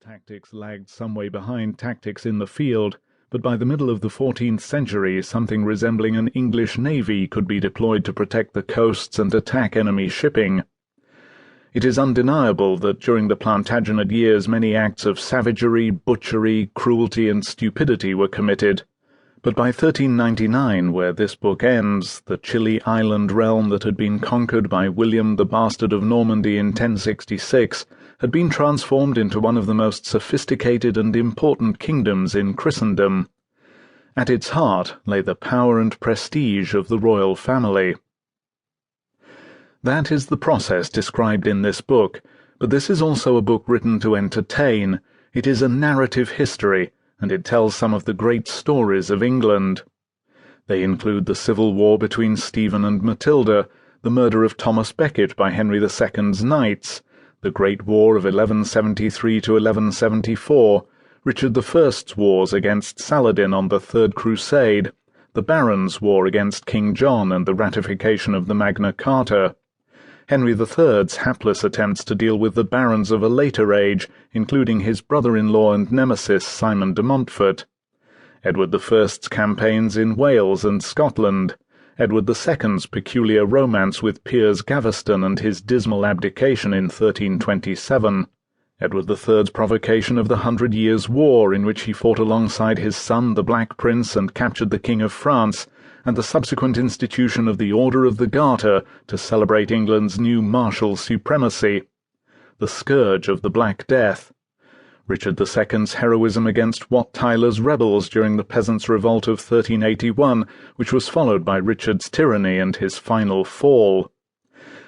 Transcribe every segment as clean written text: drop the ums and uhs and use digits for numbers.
Tactics lagged some way behind tactics in the field, but by the middle of the 14th century something resembling an English navy could be deployed to protect the coasts and attack enemy shipping. It is undeniable that during the Plantagenet years many acts of savagery, butchery, cruelty, and stupidity were committed. But by 1399, where this book ends, the chilly island realm that had been conquered by William the Bastard of Normandy in 1066 had been transformed into one of the most sophisticated and important kingdoms in Christendom. At its heart lay the power and prestige of the royal family. That is the process described in this book, but this is also a book written to entertain. It is a narrative history, and it tells some of the great stories of England. They include the civil war between Stephen and Matilda, the murder of Thomas Becket by Henry II's knights, the Great War of 1173 to 1174, Richard I's wars against Saladin on the Third Crusade, the Barons' War against King John and the ratification of the Magna Carta, Henry III's hapless attempts to deal with the barons of a later age, including his brother-in-law and nemesis Simon de Montfort, Edward I's campaigns in Wales and Scotland, Edward II's peculiar romance with Piers Gaveston and his dismal abdication in 1327, Edward III's provocation of the 100 Years' War, in which he fought alongside his son the Black Prince and captured the King of France, and the subsequent institution of the Order of the Garter to celebrate England's new martial supremacy, the scourge of the Black Death, Richard II's heroism against Wat Tyler's rebels during the Peasants' Revolt of 1381, which was followed by Richard's tyranny and his final fall.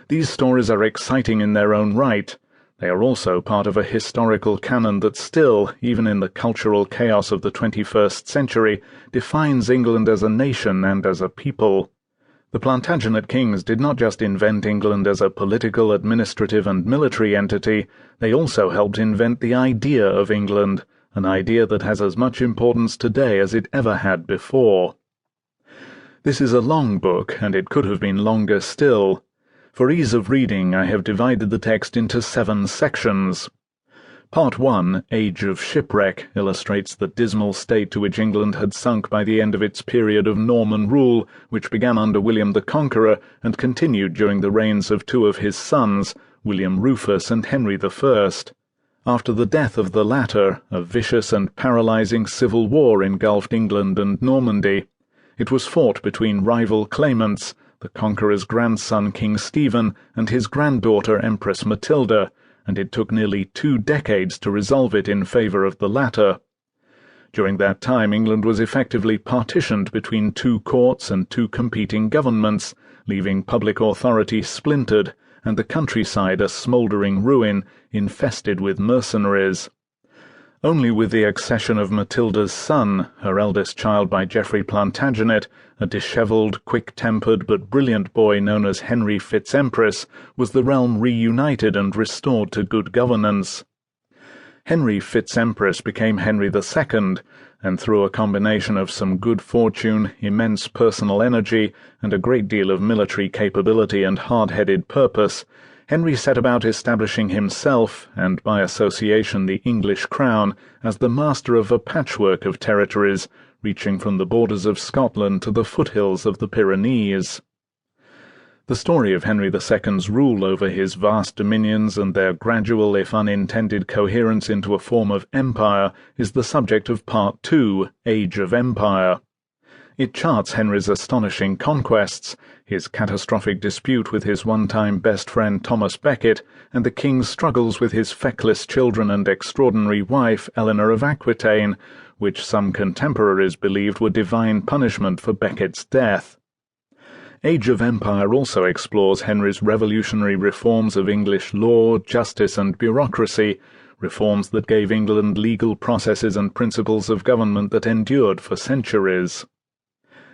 These stories are exciting in their own right. They are also part of a historical canon that still, even in the cultural chaos of the 21st century, defines England as a nation and as a people. The Plantagenet kings did not just invent England as a political, administrative, and military entity, they also helped invent the idea of England, an idea that has as much importance today as it ever had before. This is a long book, and it could have been longer still. For ease of reading, I have divided the text into 7 sections. Part 1, Age of Shipwreck, illustrates the dismal state to which England had sunk by the end of its period of Norman rule, which began under William the Conqueror and continued during the reigns of 2 of his sons, William Rufus and Henry I. After the death of the latter, a vicious and paralyzing civil war engulfed England and Normandy. It was fought between rival claimants, the Conqueror's grandson King Stephen and his granddaughter Empress Matilda, and it took nearly 2 decades to resolve it in favor of the latter. During that time England was effectively partitioned between 2 courts and 2 competing governments, leaving public authority splintered, and the countryside a smouldering ruin, infested with mercenaries. Only with the accession of Matilda's son, her eldest child by Geoffrey Plantagenet, a dishevelled, quick-tempered but brilliant boy known as Henry Fitz-Empress, was the realm reunited and restored to good governance. Henry Fitz-Empress became Henry II, and through a combination of some good fortune, immense personal energy, and a great deal of military capability and hard-headed purpose, Henry set about establishing himself, and by association the English crown, as the master of a patchwork of territories, reaching from the borders of Scotland to the foothills of the Pyrenees. The story of Henry II's rule over his vast dominions and their gradual, if unintended, coherence into a form of empire is the subject of Part 2, Age of Empire. It charts Henry's astonishing conquests, his catastrophic dispute with his one-time best friend Thomas Becket, and the king's struggles with his feckless children and extraordinary wife Eleanor of Aquitaine, which some contemporaries believed were divine punishment for Becket's death. Age of Empire also explores Henry's revolutionary reforms of English law, justice, and bureaucracy, reforms that gave England legal processes and principles of government that endured for centuries.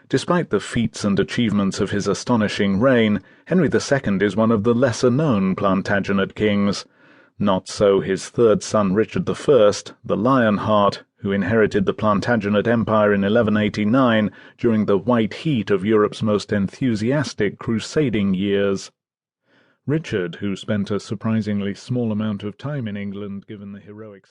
Despite the feats and achievements of his astonishing reign, Henry II is one of the lesser-known Plantagenet kings. Not so his third son Richard I, the Lionheart, who inherited the Plantagenet Empire in 1189 during the white heat of Europe's most enthusiastic crusading years. Richard, who spent a surprisingly small amount of time in England given the heroic